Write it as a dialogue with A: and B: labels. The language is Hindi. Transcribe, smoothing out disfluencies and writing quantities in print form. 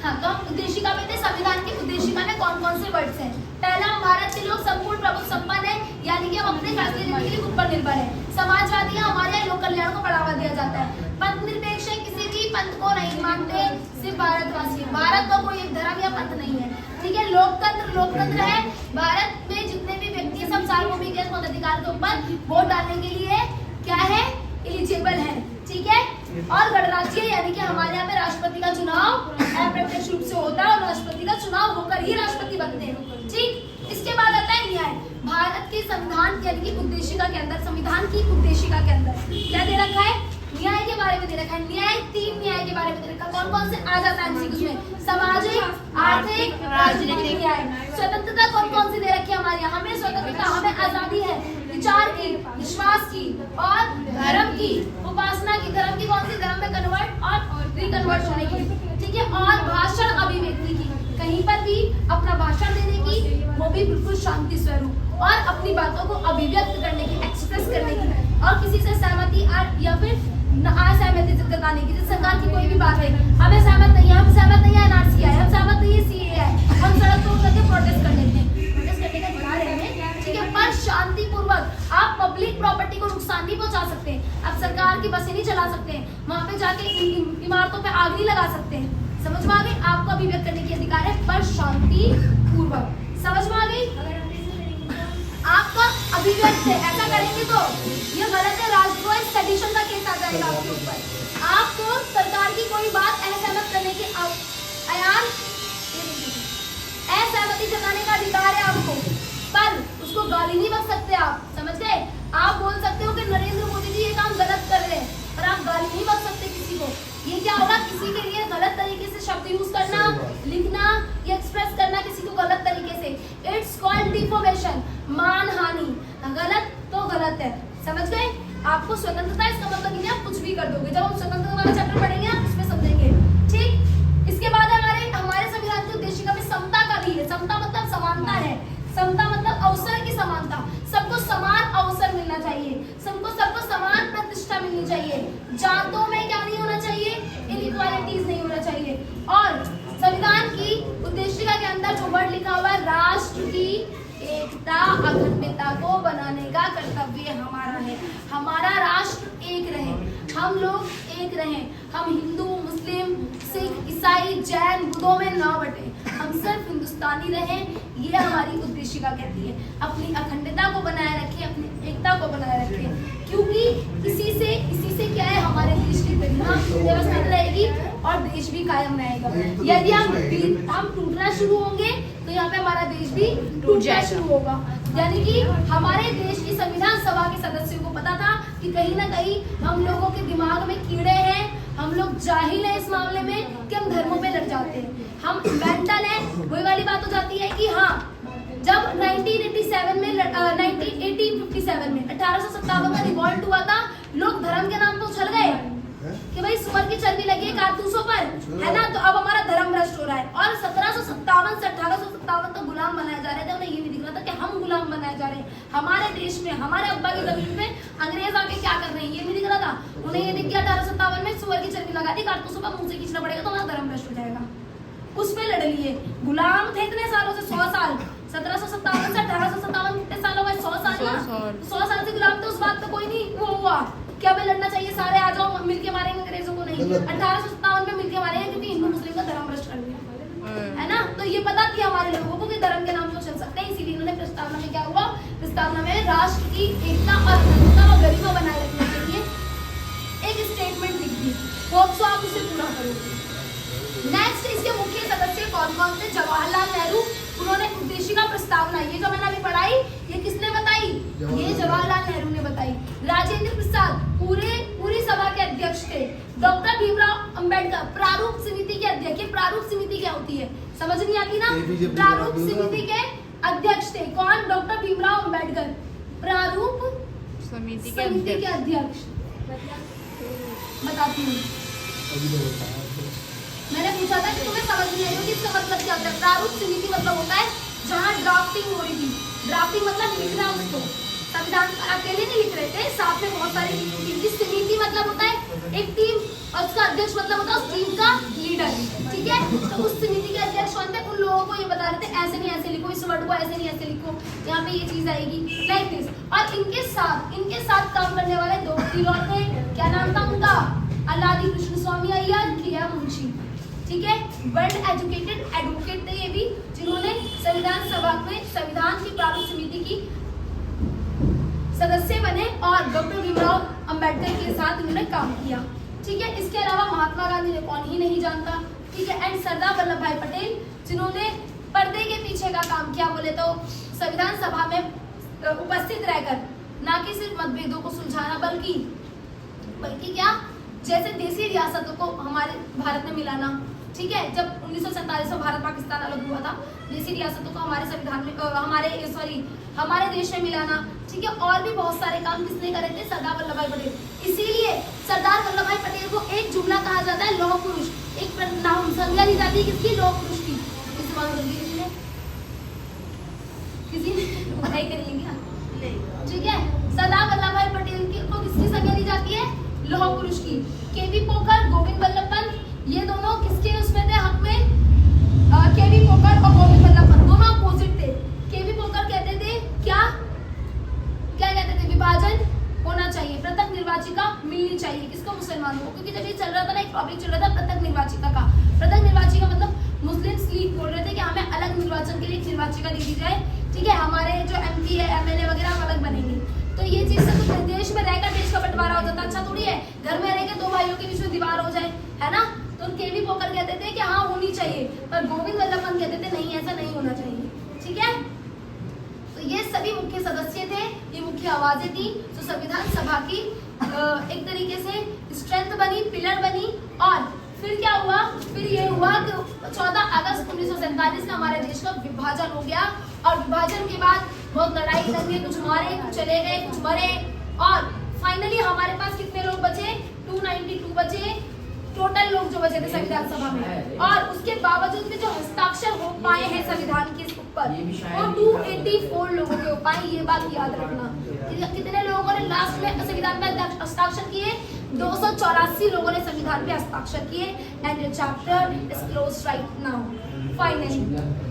A: हाँ, तो हम उद्देशिका में थे, संविधान की उद्देशिका में कौन कौन से वर्ड्स हैं। पहला, भारत के लोग संपूर्ण प्रभुत्व संपन्न है, यानी कि हम अपने फैसले लेने के लिए खुद पर निर्भर है। समाजवादी है, हमारे यहाँ लोक कल्याण को बढ़ावा दिया जाता है। पंथ निरपेक्ष है, किसी भी पंथ को नहीं मानते, सिर्फ भारतवासी। भारत का कोई एक धर्म या पंथ नहीं है, ठीक है। लोकतंत्र है, भारत में जितने भी व्यक्ति सब सार्वभौमिक है, मताधिकार के ऊपर वोट डालने के लिए क्या है, एलिजिबल है, ठीक है। और गणराज्य यानी कि हमारे यहाँ पे राष्ट्रपति का चुनाव अप्रत्यक्ष रूप से होता है और राष्ट्रपति का चुनाव होकर ही राष्ट्रपति बनते हैं, ठीक। इसके बाद आता है न्याय। भारत के संविधान यानी कि उद्देशिका के अंदर, संविधान की उद्देशिका के अंदर क्या दे रखा है, न्याय के बारे में दे रखा है। न्याय, 3 न्याय के बारे में दे रखा है। कौन कौन से आ जाता है उसमें, सामाजिक, आर्थिक, राजनीतिक न्याय। स्वतंत्रता कौन कौन सी दे रखी है हमारे यहाँ, हमें स्वतंत्रता, हमें आजादी है विचार की, विश्वास की और धर्म की, उपासना की। धर्म की कौन सी, धर्म में कन्वर्ट और रिकन्वर्ट होने की, ठीक है। और भाषण अभिव्यक्ति की, कहीं पर भी अपना भाषण देने की, वो भी बिल्कुल शांति स्वरूप, और अपनी बातों को अभिव्यक्त करने की, एक्सप्रेस करने की, और किसी से सहमति या फिर असहमति जताने की। जैसे सरकार की कोई भी बात है, हमें सहमत नहीं है, हम सहमत नहीं है एनआरसी है, हम सहमत नहीं है सीए है, हम सड़क पर उतर के प्रोटेस्ट कर लेते हैं, प्रोटेस्ट करने का अधिकार है हमें, ठीक है। पर शांतिपूर्वक, आप पब्लिक प्रॉपर्टी को नुकसान नहीं पहुंचा सकते, आप सरकार की बसें नहीं चला सकते, वहां पे जाके इमारतों पे आग नहीं लगा सकते, समझ में आ गई। आपको अभिव्यक्त करने की अधिकार है, पर शांतिपूर्वक, समझ में आ गई। आपका अभिव्यक्त है, ऐसा करेंगे तो ये गलत है, राष्ट्रद्रोह सेडिशन का केस आ जाएगा आपके ऊपर। आपको सरकार की कोई बात असहमत करने की असहमति जताने का अधिकार है आपको, पर उसको गाली नहीं बक सकते आप, समझ गए। आप बोल सकते हो कि नरेंद्र मोदी जी ये काम गलत कर रहे हैं, पर आप गाली नहीं बक सकते किसी को। ये क्या होगा, किसी के लिए गलत तरीके से शब्द यूज करना, लिखना या एक्सप्रेस करना किसी को गलत तरीके से, इट्स कॉल्ड डिफॉर्मेशन, मानहानि। गलत तो गलत है, समझ गए। आपको स्वतंत्रता, इसका मतलब नहीं आप कुछ भी कर दोगे। जब हम स्वतंत्रता वाला चैप्टर पढ़ेंगे आप उसमें समझेंगे, ठीक। इसके बाद हमारे संविधान की उद्देशिका में समता का भी है। समता मतलब समानता है, समता मतलब अवसर की समानता, सबको समान अवसर मिलना चाहिए, सबको समान प्रतिष्ठा मिलनी चाहिए, जातों में क्या नहीं होना चाहिए, इनइक्वालिटीज नहीं होना चाहिए। और संविधान की उद्देशिका के अंदर जो वर्ड लिखा हुआ है, राष्ट्र की एकता अखंडता को बनाने का कर्तव्य हमारा है। हमारा राष्ट्र एक रहे, हम लोग एक रहे, हम हिंदू, मुस्लिम, सिख, ईसाई, जैन, बुद्धों में ना बटे, हम सिर्फ हिंदुस्तानी रहें, ये हमारी उद्देशिका कहती है। अपनी अखंडता को बनाए रखें, अपनी एकता को बनाए रखें, क्योंकि इसी से क्या है, हमारे देश की गरिमा व्यवस्थित रहेगी और देश भी कायम रहेगा। यदि हम टूटना शुरू होंगे तो यहाँ पे हमारा देश भी टूटना शुरू होगा। यानी कि हमारे देश की संविधान सभा के सदस्यों को पता था कि कहीं ना कहीं हम लोगों के दिमाग में कीड़े हैं, हम लोग जाहिल हैं इस मामले में कि हम धर्मों पे लड़ जाते हैं, हम मेंटल हैं। वही वाली बात हो जाती है कि हाँ, जब 1857 में 1857 में रिवॉल्ट हुआ था, लोग धर्म के नाम पर उछल गए कि भाई सुअर की चर्बी लगी है कारतूसों पर, है ना, तो अब हमारा धर्म भ्रष्ट हो रहा है। और 1757 से 1857 तक गुलाम बनाए जा रहे थे, उन्हें ये नहीं दिख रहा था कि हम गुलाम बनाए जा रहे हैं। हमारे देश में, हमारे अब्बा की जमीन पे अंग्रेज आके क्या कर रहे हैं, ये नहीं दिख रहा था। उन्हें ये दिख गया 1857 में सुअर की चर्बी लगा दी, कारतूसों पर मुंह से खींचना पड़ेगा तो हमारा धर्म भ्रष्ट हो जाएगा। उस पे लड़ लिए, गुलाम थे इतने सालों से, 100 साल, 1757 से 1857 कितने साल हो गए, 100 साल ना, 100 साल से गुलाम थे। उस बात पे कोई नहीं वो हुआ क्या हमें लड़ना चाहिए, सारे आ जाओ मिलके मारेंगे अंग्रेजों को, नहीं। 1857 में मिलके मारेंगे क्योंकि हिंदू मुस्लिम का धर्म भ्रष्ट कर दिया, है ना। तो ये पता थी हमारे लोगों को कि धर्म के नाम पे चल सकते हैं, इसीलिए इन्होंने प्रस्तावना में क्या हुआ, प्रस्तावना में राष्ट्र की एकता और अखंडता और गरिमा बनाए रखने के लिए एक स्टेटमेंट लिख दी। होप सो आप उसे पूरा करोगे। नेक्स्ट, इसके मुख्य सदस्य कौन कौन थे, जवाहरलाल नेहरू, उन्होंने उद्देशिका प्रस्तावना, ये जो मैंने अभी पढ़ाई, ये किसने बताई, ये जवाहरलाल नेहरू ने बताई। राजेंद्र प्रसाद पूरी सभा के अध्यक्ष थे। डॉक्टर भीमराव अंबेडकर प्रारूप समिति के अध्यक्ष। प्रारूप समिति क्या होती है, समझ नहीं आती ना, प्रारूप समिति के अध्यक्ष थे। कौन, डॉक्टर भीमराव अंबेडकर प्रारूप समिति के अध्यक्ष। बताती हूँ, मैंने पूछा था कि तुम्हें समझ नहीं आई होगी इसका मतलब क्या होता है। प्रारूप समिति मतलब होता है जहाँ ड्राफ्टिंग हो रही थी, ड्राफ्टिंग मतलब लिखना, उसको संविधान अकेले नहीं लिख रहे थे, साथ में बहुत सारी। समिति मतलब होता है एक टीम और उसका अध्यक्ष मतलब होता है उस टीम का लीडर, ठीक है। तो उस समिति के अध्यक्ष कौन थे, उन लोगों को ये बता रहे थे ऐसे नहीं ऐसे लिखो, इस वर्ड को ऐसे नहीं ऐसे लिखो, यहाँ पे ये चीज आएगी लाइक दिस। और इनके साथ काम करने वाले दो वकील और थे, क्या नाम था उनका, अल्लादी कृष्ण स्वामी अय्यर, किया मुंशी, ठीक है। वर्ल्ड एजुकेटेड एडवोकेट थे ये भी, जिन्होंने संविधान सभा में संविधान की प्रारूप समिति की सदस्य बने और डॉक्टर भीमराव अंबेडकर के साथ इन्होंने काम किया, ठीक है। इसके अलावा महात्मा गांधी ने कौन ही नहीं जानता, ठीक है। एंड सरदार वल्लभ भाई पटेल, जिन्होंने पर्दे के पीछे का काम किया, बोले तो संविधान सभा में उपस्थित रहकर ना कि सिर्फ मतभेदों को सुलझाना बल्कि क्या, जैसे देसी रियासतों को हमारे भारत में मिलाना, ठीक है। जब 1947 में भारत पाकिस्तान अलग हुआ था, देसी रियासतों को हमारे संविधान में हमारे देश में मिलाना, ठीक है। और भी बहुत सारे काम किसने करे थे, सरदार वल्लभ भाई पटेल। इसीलिए सरदार वल्लभ भाई पटेल को एक जुमला कहा जाता है लौह पुरुष, एक नाम संज्ञा दी जाती है किसकी, लौह पुरुष की। किसी ने पढ़ाई करी क्या, ठीक है। सरदार वल्लभ भाई पटेल को किसकी संज्ञा दी जाती है, लौह पुरुष की। केवी पोकर, गोविंद वल्लभ पंत, ये दोनों किसके उसमें थे, हक में, केवी पोकर और गोविंद वल्लभ पंत दोनों अपोजिट थे। केवी पोकर कहते थे क्या कहते थे, विभाजन होना चाहिए, पृथक निर्वाचिका मिलनी चाहिए, किसको, मुसलमानों को। क्योंकि जब ये चल रहा था ना, एक टॉपिक चल रहा था पृथक निर्वाचिका का। पृथक निर्वाचिका मतलब मुस्लिम लीग बोल रहे थे कि हमें अलग निर्वाचन के लिए निर्वाचिका दे दी जाए, ठीक है। हमारे जो MP है, MLA वगैरह हम अलग बनेंगे। तो ये चीज से तो देश में रहकर देश का बंटवारा हो जाता, अच्छा थोड़ी है। घर में रहकर दो भाइयों के बीच में दीवार हो जाए, है ना। तो केवी पोकर कहते थे कि हाँ होनी चाहिए, पर गोविंद वल्लभ पंत कहते थे नहीं, ऐसा नहीं होना चाहिए, ठीक है। तो ये सभी मुख्य सदस्य थे, ये मुख्य आवाजें थी जो संविधान सभा की एक तरीके से स्ट्रेंथ बनी, पिलर बनी। और फिर क्या हुआ, फिर ये हुआ कि 14 अगस्त 1947 में हमारे देश का विभाजन हो गया। और विभाजन के बाद बहुत लड़ाई दंगे, कुछ मारे, कुछ चले गए, कुछ मरे, और फाइनली हमारे पास कितने लोग बचे, 292 बचे टोटल लोग जो बचे थे संविधान सभा में। और उसके बावजूद भी जो हस्ताक्षर हो पाए हैं संविधान के ऊपर, वो 284 लोगों के हो पाए, ये बात याद रखना। कितने लोगों ने लास्ट में संविधान में हस्ताक्षर किए, 284 लोगों ने संविधान पे हस्ताक्षर किए। And chapter is closed right now finally.